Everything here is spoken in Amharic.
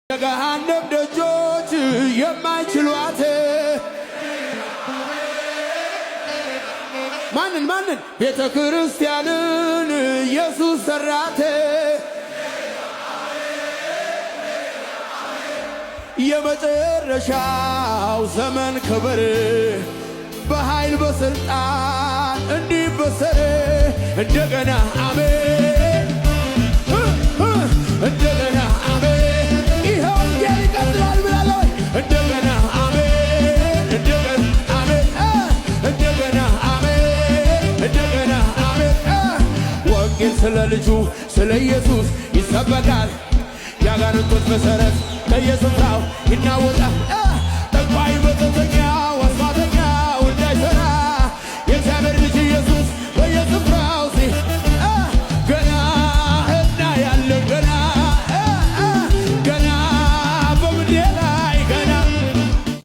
የገሃነም ደጆች የማይችሏት ማንን ቤተ ክርስቲያንን ኢየሱስ ሰራት። የመጨረሻው ዘመን ክብር በኃይል በስልጣን እንዲበሰር እንደገና አሜን እንደገና አሜን ይኸው ወንጌል ይቀጥላል ብላለሁ። እንደገና አሜን እንደገና አሜን እንደገና አሜን እንደገና አሜን ወንጌል ስለ ልጁ ስለ ኢየሱስ ይሰበካል። ያጋንንቶች መሠረት ከየስፍራው ይናወጣል። ጠንቋይ መተተኛ